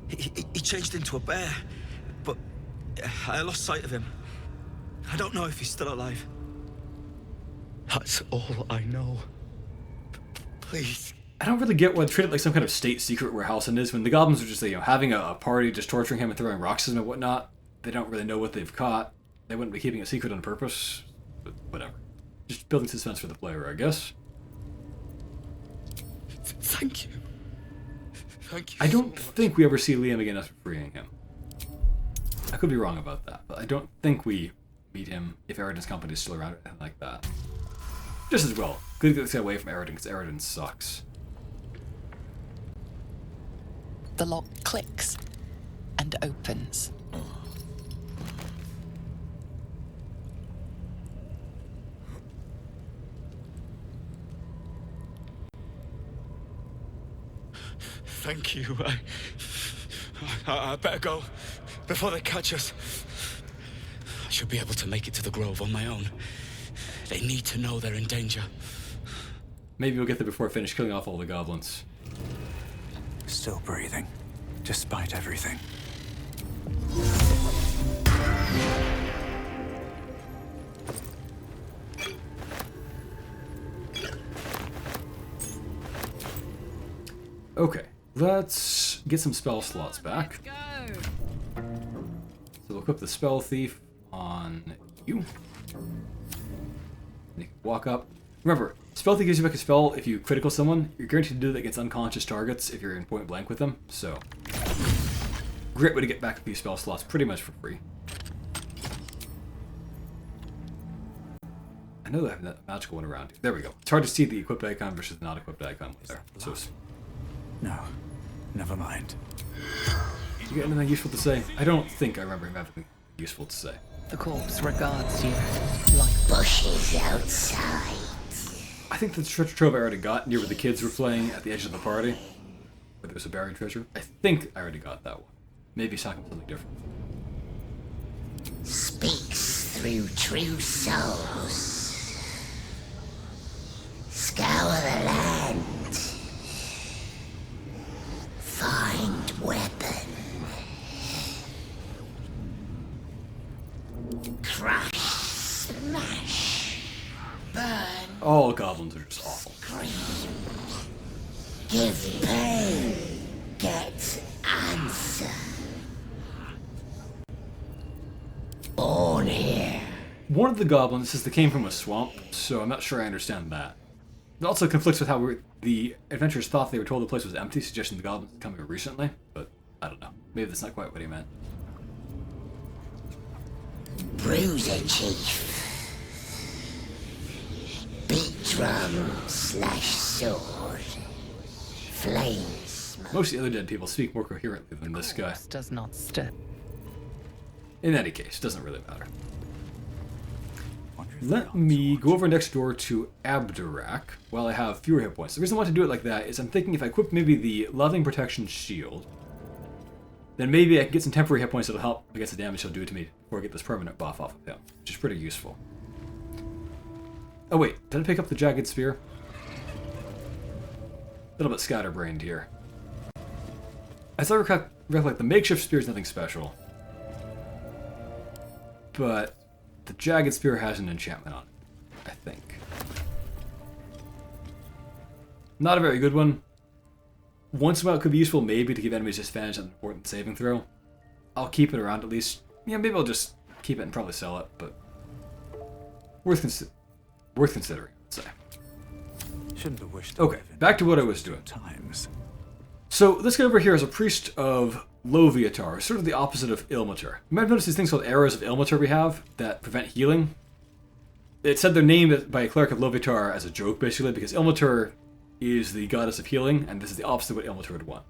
Speaker 8: He changed into a bear, but I lost sight of him. I don't know if he's still alive. That's all I know. Please.
Speaker 1: I don't really get why they treat it like some kind of state secret where Halsin is when the goblins are just, you know, having a party, just torturing him and throwing rocks at him and whatnot. They don't really know what they've caught. They wouldn't be keeping it secret on purpose. But whatever. Just building suspense for the player, I guess.
Speaker 8: Thank you. Thank you.
Speaker 1: I don't think we ever see Liam again after freeing him. I could be wrong about that, but I don't think we meet him if Eridan's company is still around or anything like that. Just as well. Good to get this guy away from Eridan, because Eridan sucks.
Speaker 6: The lock clicks and opens.
Speaker 8: Thank you. I better go before they catch us. I should be able to make it to the Grove on my own. They need to know they're in danger.
Speaker 1: Maybe we'll get there before I finish killing off all the goblins.
Speaker 2: Still breathing, despite everything.
Speaker 1: Okay, let's get some spell slots back.
Speaker 5: Go.
Speaker 1: So we'll equip the Spell Thief on you. You can walk up. Remember, Spell Thief gives you back a spell if you critical someone. You're guaranteed to do that against unconscious targets if you're in point blank with them. So, great way to get back a few spell slots pretty much for free. I know they have that magical one around here. There we go. It's hard to see the equipped icon versus the not equipped icon there. So,
Speaker 2: No, never mind.
Speaker 1: you got anything useful to say? I don't think I remember him having anything useful to say.
Speaker 3: The corpse regards you like
Speaker 7: Bushes outside.
Speaker 1: I think the treasure trove I already got near where the kids were playing at the edge of the party. Where there was a buried treasure. I think I already got that one. Maybe it's talking about something different.
Speaker 7: Speaks through true souls. Scour the land. Find weapon. Crush, smash, burn,
Speaker 1: All goblins are just awful.
Speaker 7: scream. Give pain, get answer. Born here.
Speaker 1: One of the goblins says they came from a swamp, so I'm not sure I understand that. It also conflicts with how the adventurers thought they were told the place was empty, suggesting the goblins had come here recently, but I don't know. Maybe that's not quite what he meant.
Speaker 7: Bruiser Chief. Beat drum slash sword. Flames.
Speaker 1: Most of the other dead people speak more coherently than this guy.
Speaker 6: Does not stir.
Speaker 1: In any case, doesn't really matter. Let me go over next door to Abdirak while I have fewer hit points. The reason I want to do it like that is I'm thinking if I equip maybe the Loving Protection Shield, then maybe I can get some temporary hit points that'll help against the damage he'll do to me before I get this permanent buff off of him, which is pretty useful. Oh wait, did I pick up the Jagged Spear? A little bit scatterbrained here. As I recollect, the makeshift spear is nothing special. But the Jagged Spear has an enchantment on it, I think. Not a very good one. Once in a while it could be useful maybe to give enemies disadvantage on an important saving throw. I'll keep it around at least. Yeah, maybe I'll just keep it and probably sell it, but worth considering, I'd say.
Speaker 2: Shouldn't have wished.
Speaker 1: Okay, back to what I was doing.
Speaker 2: Times.
Speaker 1: So this guy over here is a priest of Loviatar, sort of the opposite of Ilmater. You might have noticed these things called arrows of Ilmater we have that prevent healing. It said they're named by a cleric of Loviatar as a joke, basically, because Ilmater is the goddess of healing, and this is the opposite of what Ilmater would want.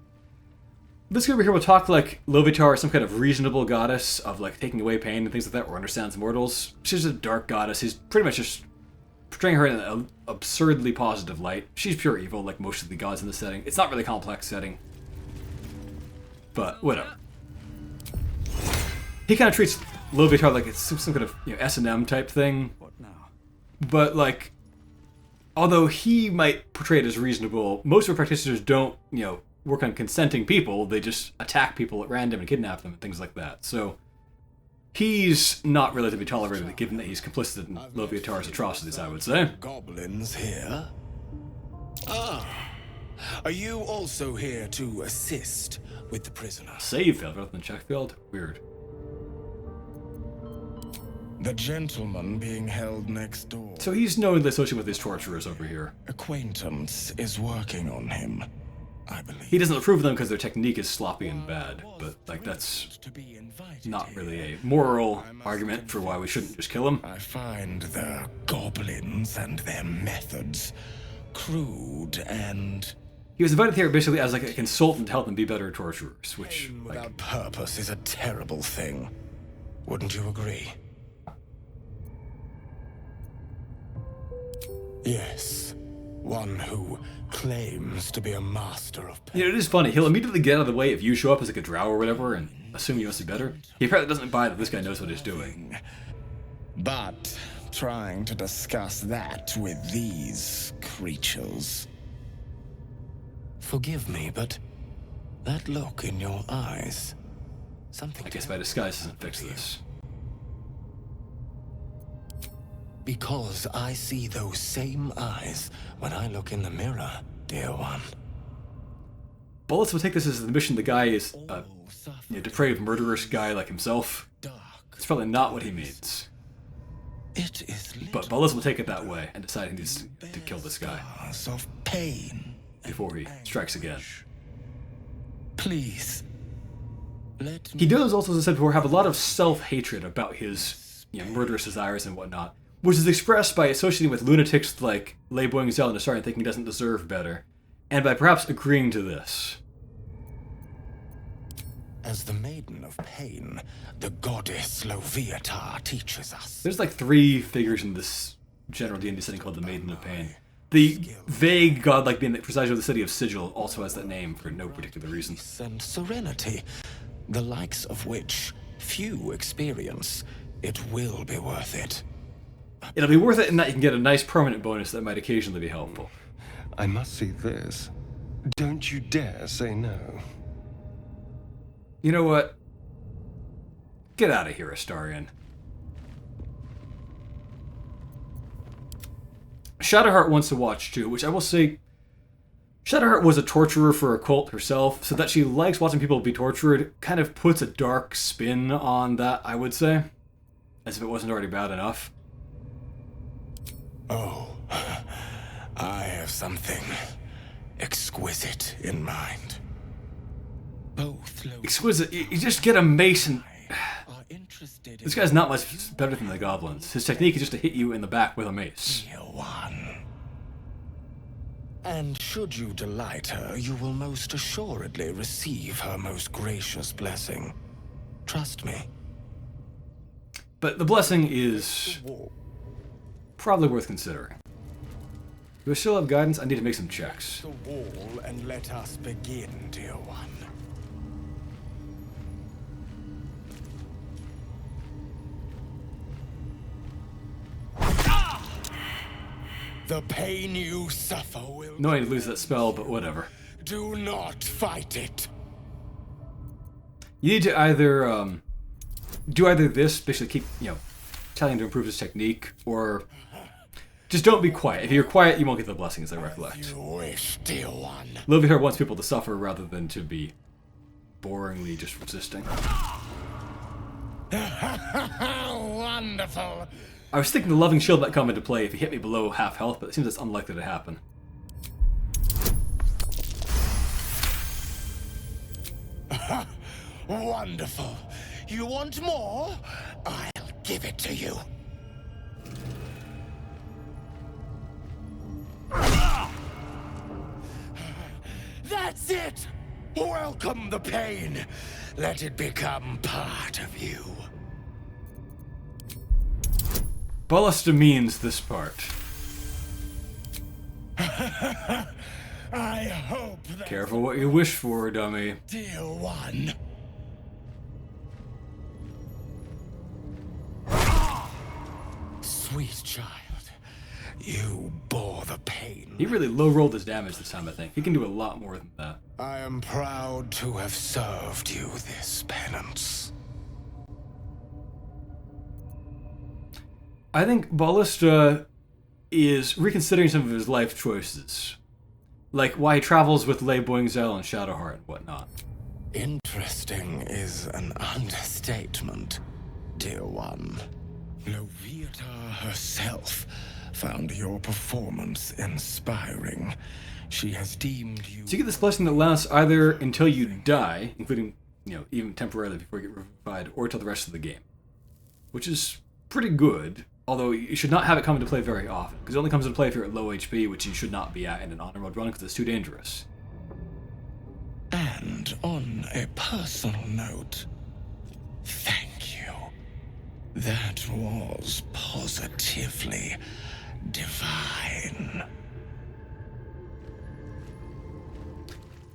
Speaker 1: This guy over here will talk like Loviatar is some kind of reasonable goddess of like taking away pain and things like that, or understands mortals. She's a dark goddess. He's pretty much just portraying her in an absurdly positive light. She's pure evil, like most of the gods in this setting. It's not really a complex setting. But whatever. He kind of treats Loviatar like it's some kind of S&M type thing.
Speaker 2: What now?
Speaker 1: But like, although he might portray it as reasonable, most of our practitioners don't, work on consenting people. They just attack people at random and kidnap them and things like that. So he's not really to be tolerated, given that he's complicit in Loviatar's atrocities, I would say.
Speaker 10: Goblins here? Ah, are you also here to assist with the prisoner?
Speaker 1: Save failed rather than check failed? Weird.
Speaker 10: The gentleman being held next door.
Speaker 1: So he's knowingly associated with his torturers over here.
Speaker 10: Acquaintance is working on him, I believe.
Speaker 1: He doesn't approve of them because their technique is sloppy and bad, but like that's not really a moral argument for why we shouldn't just kill him.
Speaker 10: I find the goblins and their methods crude and...
Speaker 1: He was invited here basically as like a consultant to help them be better torturers, which
Speaker 10: without purpose is a terrible thing. Wouldn't you agree? Yes, one who claims to be a master of pain.
Speaker 1: It is funny. He'll immediately get out of the way if you show up as like a drow or whatever and assume you must be better. He apparently doesn't buy that this guy knows what he's doing.
Speaker 10: But trying to discuss that with these creatures. Forgive me, but that look in your eyes, something...
Speaker 1: I guess my disguise doesn't fix this.
Speaker 10: Because I see those same eyes when I look in the mirror, dear one.
Speaker 1: Bullets will take this as the mission the guy is a depraved murderous guy like himself. It's probably not what he means.
Speaker 10: It is
Speaker 1: but Bullets will take it that way and decide he needs to kill this guy.
Speaker 10: Of pain
Speaker 1: before he strikes again.
Speaker 10: Please.
Speaker 1: He does also, as I said before, have a lot of self-hatred about his murderous desires and whatnot, which is expressed by associating with lunatics like Lei Boingzel and starting thinking he doesn't deserve better, and by perhaps agreeing to this.
Speaker 10: As the Maiden of Pain, the goddess Loviatar teaches us.
Speaker 1: There's like 3 figures in this general D&D setting called the Maiden of Pain. The vague godlike being that presides over the city of Sigil also has that name for no particular reason.
Speaker 10: And serenity, the likes of which few experience. It will be worth it.
Speaker 1: It'll be worth it in that you can get a nice permanent bonus that might occasionally be helpful.
Speaker 4: I must see this. Don't you dare say no.
Speaker 1: You know what? Get out of here, Astarion. Shadowheart wants to watch too, which I will say, Shadowheart was a torturer for a cult herself, so that she likes watching people be tortured kind of puts a dark spin on that, I would say. As if it wasn't already bad enough.
Speaker 10: Oh, I have something exquisite in mind. Both
Speaker 1: exquisite. You just get a mace and...
Speaker 10: are interested in
Speaker 1: This guy's not much better than the goblins. His technique is just to hit you in the back with a mace.
Speaker 10: Dear one. And should you delight her, you will most assuredly receive her most gracious blessing. Trust me.
Speaker 1: But the blessing is probably worth considering. Do I still have guidance? I need to make some checks.
Speaker 10: The wall and let us begin, dear one. The pain you suffer will...
Speaker 1: No, I need to lose that spell, but whatever.
Speaker 10: Do not fight it.
Speaker 1: You need to either do either this, basically keep, telling him to improve his technique, or just don't be quiet. If you're quiet, you won't get the blessings, I recollect.
Speaker 10: You wish, dear one.
Speaker 1: Liviher wants people to suffer rather than to be boringly just resisting.
Speaker 10: Wonderful.
Speaker 1: I was thinking the Loving Shield might come into play if he hit me below half health, but it seems it's unlikely to happen.
Speaker 10: Wonderful. You want more? I'll give it to you. That's it! Welcome the pain. Let it become part of you.
Speaker 1: Ballista means this part.
Speaker 10: I hope that...
Speaker 1: Careful what you wish for, dummy.
Speaker 10: Dear one. Sweet child, you bore the pain.
Speaker 1: He really low-rolled his damage this time, I think. He can do a lot more than that.
Speaker 10: I am proud to have served you this penance.
Speaker 1: I think Ballista is reconsidering some of his life choices. Like why he travels with Lei Boingzel and Shadowheart and whatnot.
Speaker 10: Interesting is an understatement, dear one. Loviatar herself found your performance inspiring. She has deemed you...
Speaker 1: So you get this blessing that lasts either until you die, including, even temporarily before you get revived, or till the rest of the game. Which is pretty good, although you should not have it come into play very often, because it only comes into play if you're at low HP, which you should not be at in an honor mode run, because it's too dangerous.
Speaker 10: And on a personal note, thank you. That was positively divine.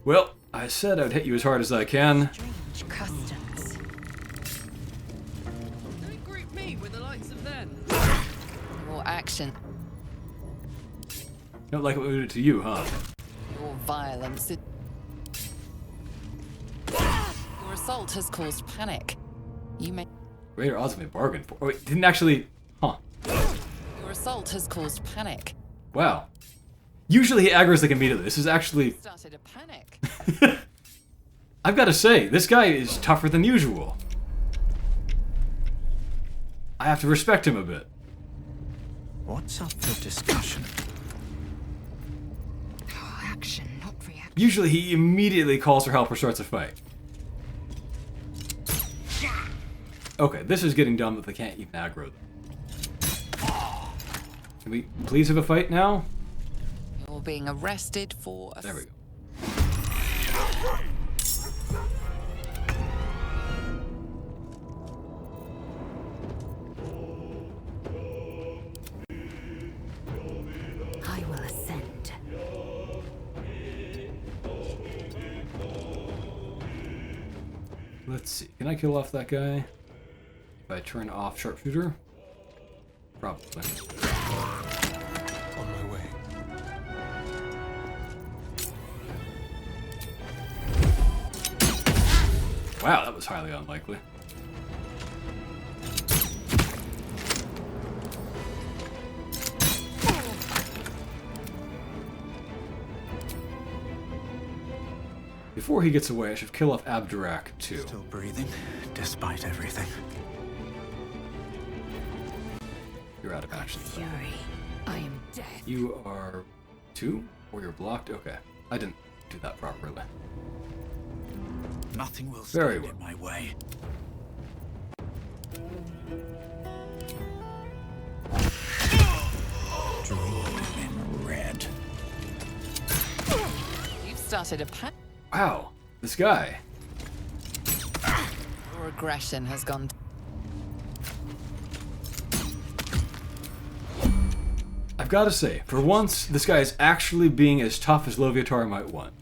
Speaker 1: Well, I said I'd hit you as hard as I can.
Speaker 9: Strange customs.
Speaker 5: Don't group me with the likes of them.
Speaker 6: Your action,
Speaker 1: Don't like what we did to you, huh?
Speaker 6: your violence. Your assault has caused panic. You may...
Speaker 1: Greater odds of a bargain for... Oh, wait, didn't actually... Huh.
Speaker 6: Your assault has caused panic.
Speaker 1: Wow. Usually he aggroes like immediately. This is actually...
Speaker 6: Started a panic.
Speaker 1: I've got to say, this guy is tougher than usual. I have to respect him a bit.
Speaker 2: What's up for discussion?
Speaker 9: Action, not reaction.
Speaker 1: Usually he immediately calls for help or starts a fight. Okay, this is getting dumb that they can't even aggro them. Can we please have a fight now?
Speaker 6: You're being arrested for...
Speaker 1: There we go.
Speaker 9: I will ascend.
Speaker 1: Let's see. Can I kill off that guy? If I turn off sharpshooter? Probably.
Speaker 4: On my way.
Speaker 1: Wow, that was highly unlikely. Before he gets away, I should kill off Abdirak too.
Speaker 2: Still breathing, despite everything.
Speaker 1: You're out of action.
Speaker 9: Fury, I am dead.
Speaker 1: You are 2? Or you're blocked? Okay. I didn't do that properly.
Speaker 2: Nothing will
Speaker 1: Very
Speaker 2: stand
Speaker 1: well.
Speaker 2: in my way. Dream in red.
Speaker 6: You've started a pattern.
Speaker 1: Wow, this guy.
Speaker 6: Your aggression has gone.
Speaker 1: I've got to say, for once, this guy is actually being as tough as Loviatar might want.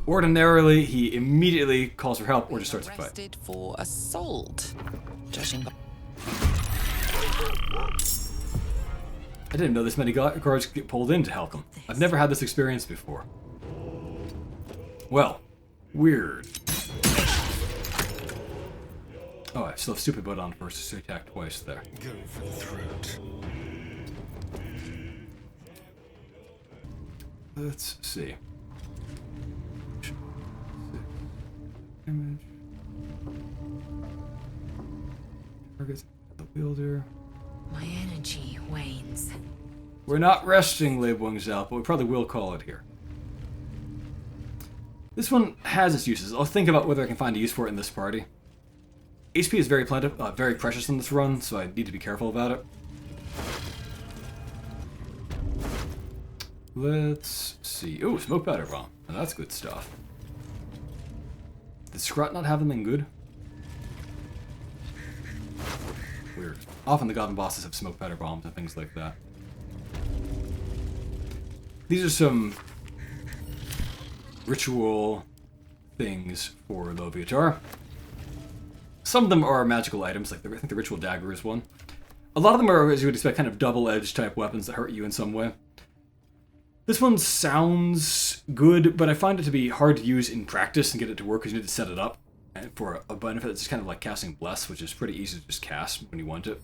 Speaker 1: Ordinarily, he immediately calls for help or just starts a fight.
Speaker 6: Arrested for assault. Judging by.
Speaker 1: I didn't know this many guards get pulled in to help him. I've never had this experience before. Well, weird. Oh, I still have stupid butt on first, so he attacked twice there.
Speaker 4: Go for the throat.
Speaker 1: Let's see. Image. Targets the wielder.
Speaker 9: My energy wanes.
Speaker 1: We're not resting, Leibwang's out, but we probably will call it here. This one has its uses. I'll think about whether I can find a use for it in this party. HP is very very precious in this run, so I need to be careful about it. Let's see. Oh, smoke powder bomb. Now that's good stuff. Did Scrot not have anything good? Weird. Often the goblin bosses have smoke powder bombs and things like that. These are some ritual things for Loviatar. Some of them are magical items, like I think the ritual dagger is one. A lot of them are, as you would expect, kind of double-edged type weapons that hurt you in some way. This one sounds good, but I find it to be hard to use in practice and get it to work because you need to set it up for a benefit. It's kind of like casting Bless, which is pretty easy to just cast when you want it.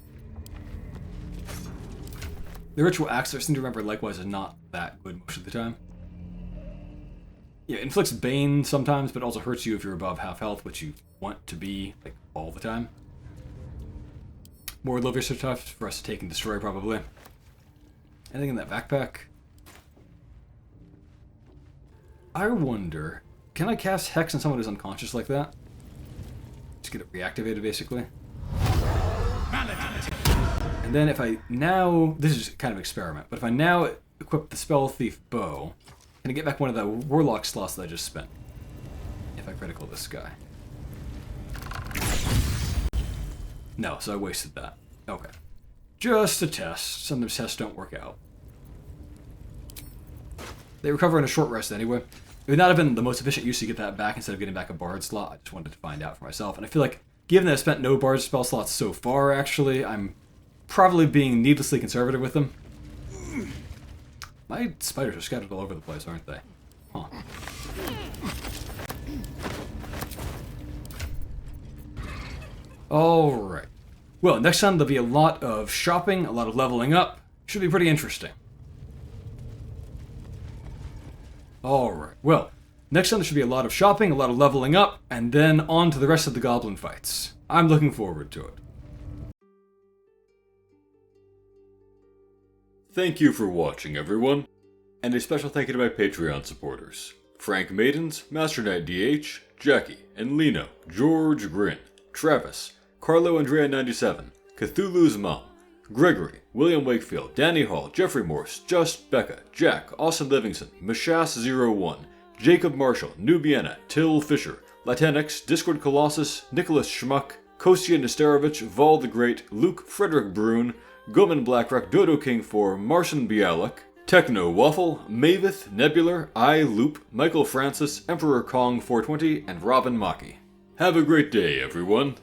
Speaker 1: The ritual axe, I seem to remember, likewise, is not that good most of the time. Yeah, inflicts Bane sometimes, but also hurts you if you're above half health, which you want to be, like, all the time. More Loviatar stuff for us to take and destroy, probably. Anything in that backpack? I wonder, can I cast Hex on someone who's unconscious like that? Just get it reactivated, basically. And then if I now, this is kind of an experiment, but if I now equip the Spell Thief Bow, can I get back one of the Warlock slots that I just spent? If I critical this guy. No, so I wasted that. Okay. Just a test. Sometimes tests don't work out. They recover in a short rest anyway. It would not have been the most efficient use to get that back instead of getting back a Bard slot. I just wanted to find out for myself. And I feel like, given that I've spent no Bard spell slots so far, actually, I'm probably being needlessly conservative with them. My spiders are scattered all over the place, aren't they? Huh. Alright. Well, next time there'll be a lot of shopping, a lot of leveling up. Should be pretty interesting. Alright, well, next time there should be a lot of shopping, a lot of leveling up, and then on to the rest of the goblin fights. I'm looking forward to it. Thank you for watching, everyone. And a special thank you to my Patreon supporters. Frank Maidens, Master Knight DH, Jackie, and Lino, George Grin, Travis, Carlo Andrea 97, Cthulhu's Mom, Gregory, William Wakefield, Danny Hall, Jeffrey Morse, Just Becca, Jack, Austin Livingston, Mashas01, Jacob Marshall, Nubiana, Till Fisher, Latinx, Discord Colossus, Nicholas Schmuck, Kostya Nesterovich, Vol the Great, Luke Frederick Brune, Goman Blackrock, Dodo King 4, Marcin Bialek, Techno Waffle, Mavith, Nebular, I Loop, Michael Francis, Emperor Kong 420, and Robin Maki. Have a great day, everyone.